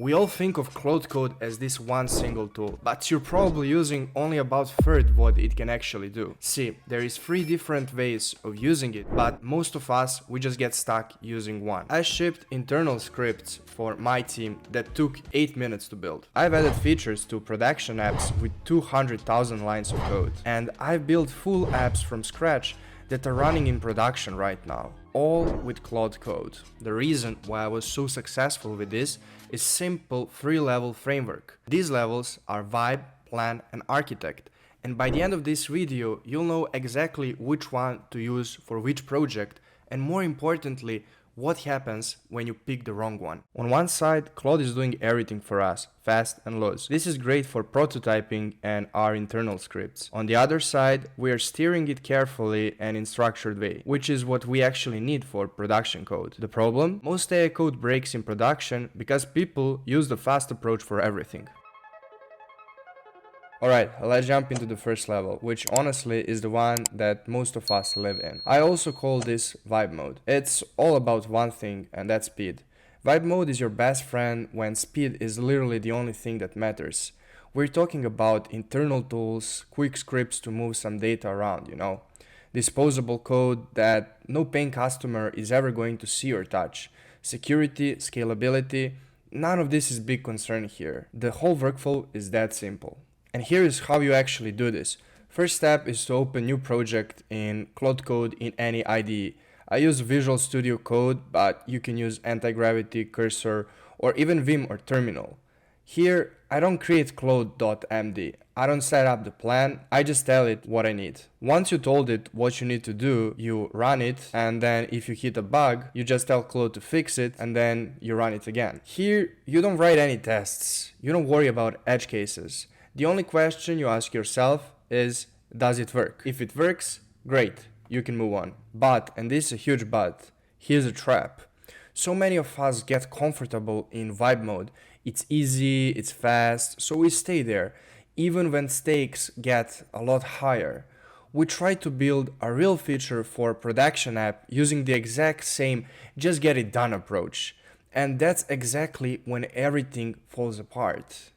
We all think of Claude Code as this one single tool, but you're probably using only about a third what it can actually do. See, there is 3 different ways of using it, but most of us, we just get stuck using one. I shipped internal scripts for my team that took 8 minutes to build. I've added features to production apps with 200,000 lines of code, and I've built full apps from scratch that are running in production right now, all with Claude Code. The reason why I was so successful with this is simple 3-level framework. These levels are vibe, plan, and architect, and by the end of this video you'll know exactly which one to use for which project, and more importantly, what happens when you pick the wrong one. On one side, Claude is doing everything for us, fast and loose. This is great for prototyping and our internal scripts. On the other side, we are steering it carefully and in structured way, which is what we actually need for production code. The problem? Most AI code breaks in production because people use the fast approach for everything. Alright, let's jump into the first level, which honestly is the one that most of us live in. I also call this vibe mode. It's all about one thing, and that's speed. Vibe mode is your best friend when speed is literally the only thing that matters. We're talking about internal tools, quick scripts to move some data around, disposable code that no paying customer is ever going to see or touch. Security, scalability, none of this is big concern here. The whole workflow is that simple. And here is how you actually do this. First step is to open new project in Claude Code in any IDE. I use Visual Studio Code, but you can use Anti-Gravity, Cursor, or even Vim or Terminal. Here, I don't create Claude.md. I don't set up the plan, I just tell it what I need. Once you told it what you need to do, you run it, and then if you hit a bug, you just tell Claude to fix it, and then you run it again. Here, you don't write any tests. You don't worry about edge cases. The only question you ask yourself is, does it work? If it works, great, you can move on. But, and this is a huge but, here's a trap. So many of us get comfortable in vibe mode. It's easy, it's fast, so we stay there, even when stakes get a lot higher. We try to build a real feature for a production app using the exact same just get it done approach. And that's exactly when everything falls apart.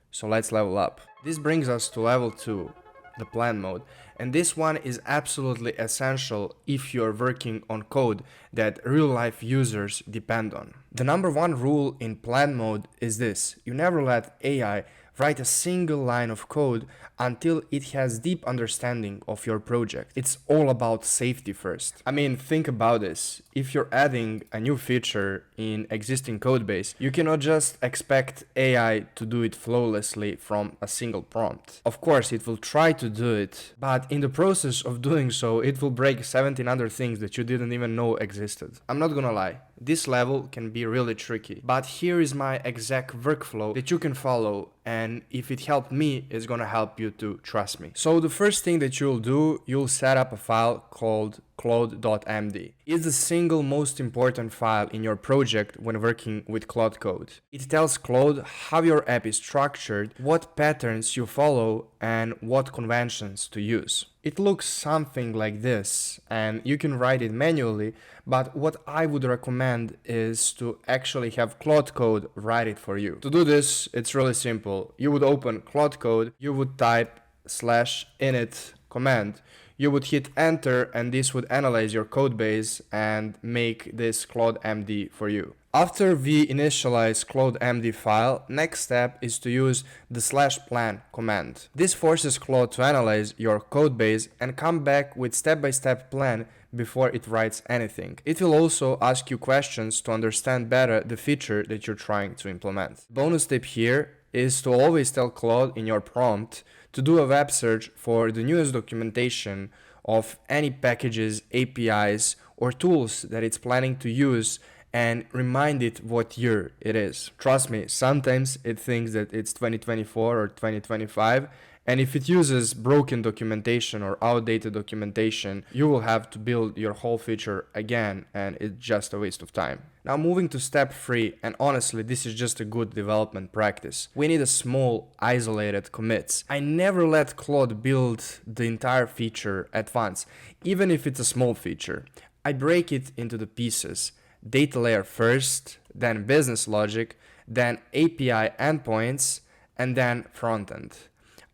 So let's level up. This brings us to level 2, the plan mode, and this one is absolutely essential if you're working on code that real-life users depend on. The number 1 rule in plan mode is this: you never let AI write a single line of code until it has deep understanding of your project. It's all about safety first. I mean, think about this. If you're adding a new feature in existing codebase, you cannot just expect AI to do it flawlessly from a single prompt. Of course, it will try to do it, but in the process of doing so, it will break 17 other things that you didn't even know existed. I'm not gonna lie, this level can be really tricky, but here is my exact workflow that you can follow, and if it helped me, it's gonna help you too, trust me. So the first thing that you'll do, you'll set up a file called Claude.md. It's the single most important file in your project when working with Claude Code. It tells Claude how your app is structured, what patterns you follow, and what conventions to use. It looks something like this, and you can write it manually, but what I would recommend is to actually have Claude Code write it for you. To do this, it's really simple. You would open Claude Code, you would type /init command, you would hit enter, and this would analyze your code base and make this Claude.md for you. After we initialize Claude.md file, next step is to use the /plan command. This forces Claude to analyze your code base and come back with step-by-step plan before it writes anything. It will also ask you questions to understand better the feature that you're trying to implement. Bonus tip here is to always tell Claude in your prompt to do a web search for the newest documentation of any packages, APIs, or tools that it's planning to use, and remind it what year it is. Trust me, sometimes it thinks that it's 2024 or 2025, and if it uses broken documentation or outdated documentation, you will have to build your whole feature again, and it's just a waste of time. Now moving to step 3, and honestly this is just a good development practice. We need a small isolated commits. I never let Claude build the entire feature at once, even if it's a small feature. I break it into the pieces. Data layer first, then business logic, then API endpoints, and then frontend.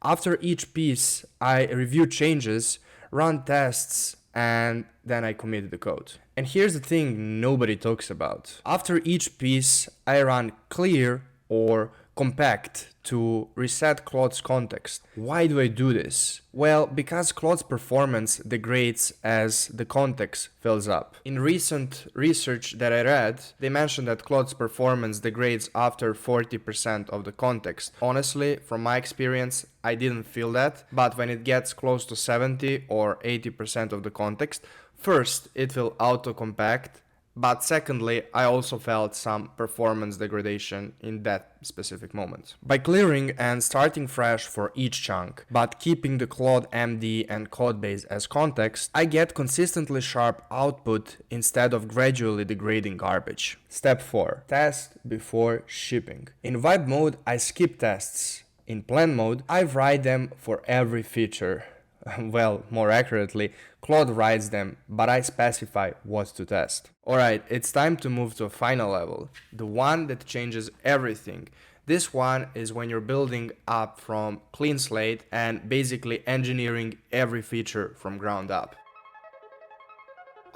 After each piece, I review changes, run tests, and then I commit the code. And here's the thing nobody talks about. After each piece, I run clear or compact to reset Claude's context. Why do I do this? Well, because Claude's performance degrades as the context fills up. In recent research that I read, they mentioned that Claude's performance degrades after 40% of the context. Honestly, from my experience, I didn't feel that, but when it gets close to 70 or 80% of the context, first, it will auto-compact, but secondly, I also felt some performance degradation in that specific moment. By clearing and starting fresh for each chunk, but keeping the CLAUDE.md and codebase as context, I get consistently sharp output instead of gradually degrading garbage. Step 4. Test before shipping. In vibe mode, I skip tests. In plan mode, I write them for every feature. Well, more accurately, Claude writes them, but I specify what to test. Alright, it's time to move to a final level, the one that changes everything. This one is when you're building up from clean slate and basically engineering every feature from ground up.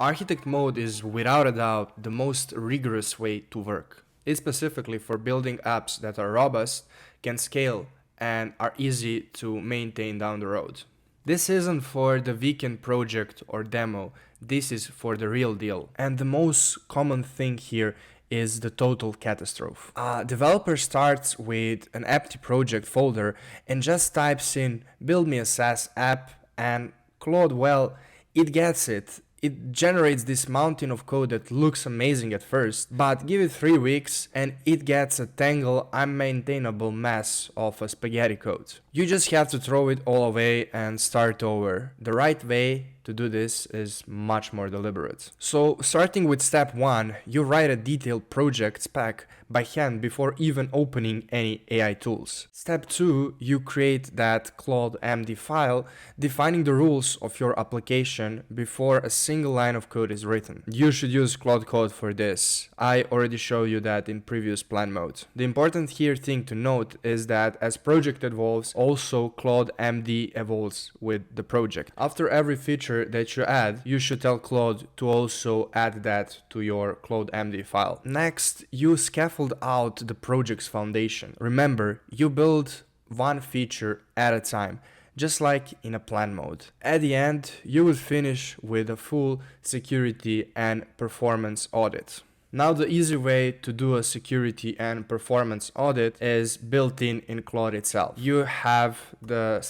Architect mode is without a doubt the most rigorous way to work. It's specifically for building apps that are robust, can scale, and are easy to maintain down the road. This isn't for the weekend project or demo, this is for the real deal. And the most common thing here is the total catastrophe. A developer starts with an empty project folder and just types in build me a SaaS app, and Claude, well, it gets it. It generates this mountain of code that looks amazing at first, but give it 3 weeks and it gets a tangled, unmaintainable mess of a spaghetti code. You just have to throw it all away and start over. The right way to do this is much more deliberate. So, starting with step 1, you write a detailed project spec by hand before even opening any AI tools. Step 2, you create that Claude.md file defining the rules of your application before a single line of code is written. You should use Claude Code for this. I already showed you that in previous plan mode. The important here thing to note is that as project evolves, also Claude.md evolves with the project. After every feature that you add, you should tell Claude to also add that to your Claude.md file. Next, you scaffold out the project's foundation. Remember, you build one feature at a time, just like in a plan mode. At the end, you will finish with a full security and performance audit. Now the easy way to do a security and performance audit is built in Claude itself. You have the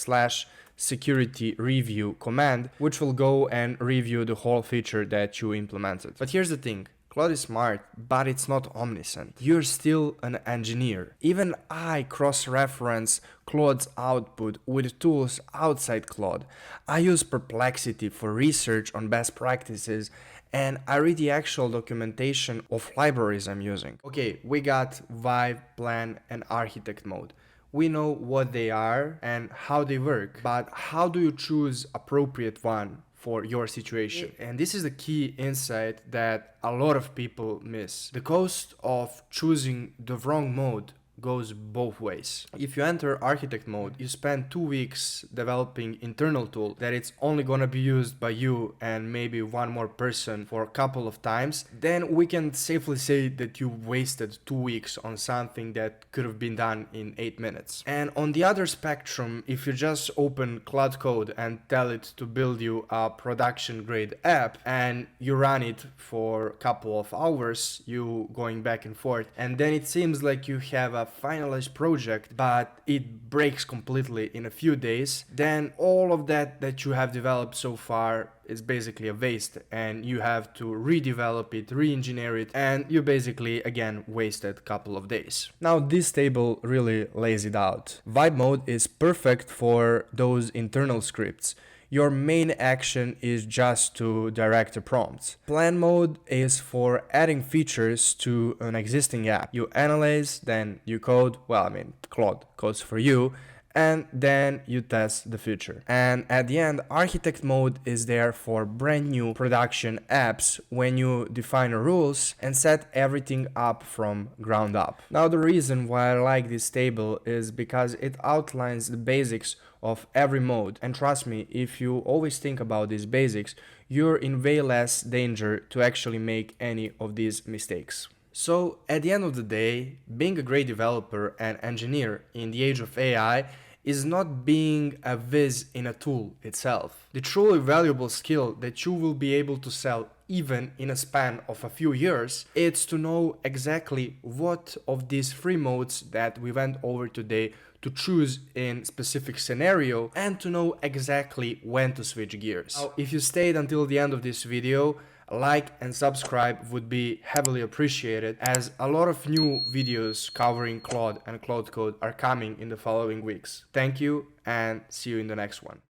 /security review command, which will go and review the whole feature that you implemented. But here's the thing. Claude is smart, but it's not omniscient. You're still an engineer. Even I cross-reference Claude's output with tools outside Claude. I use Perplexity for research on best practices, and I read the actual documentation of libraries I'm using. Okay, we got Vibe, Plan, and Architect mode. We know what they are and how they work, but how do you choose appropriate one for your situation? And this is the key insight that a lot of people miss. The cost of choosing the wrong mode goes both ways. If you enter architect mode, you spend 2 weeks developing internal tool that it's only gonna be used by you and maybe one more person for a couple of times, then we can safely say that you wasted 2 weeks on something that could have been done in 8 minutes. And on the other spectrum, if you just open Claude Code and tell it to build you a production grade app and you run it for a couple of hours, you going back and forth, and then it seems like you have a finalized project, but it breaks completely in a few days, then all of that you have developed so far is basically a waste, and you have to redevelop it, re-engineer it, and you basically again wasted a couple of days. Now this table really lays it out. Vibe mode is perfect for those internal scripts. Your main action is just to direct the prompts. Plan mode is for adding features to an existing app. You analyze, then you code, Claude codes for you, and then you test the future. And at the end, architect mode is there for brand new production apps when you define the rules and set everything up from ground up. Now, the reason why I like this table is because it outlines the basics of every mode, and trust me, if you always think about these basics, you're in way less danger to actually make any of these mistakes. So, at the end of the day, being a great developer and engineer in the age of AI is not being a whiz in a tool itself. The truly valuable skill that you will be able to sell even in a span of a few years, it's to know exactly what of these three modes that we went over today to choose in specific scenario and to know exactly when to switch gears. Now, if you stayed until the end of this video, a like and subscribe would be heavily appreciated, as a lot of new videos covering Claude and Claude Code are coming in the following weeks. Thank you and see you in the next one.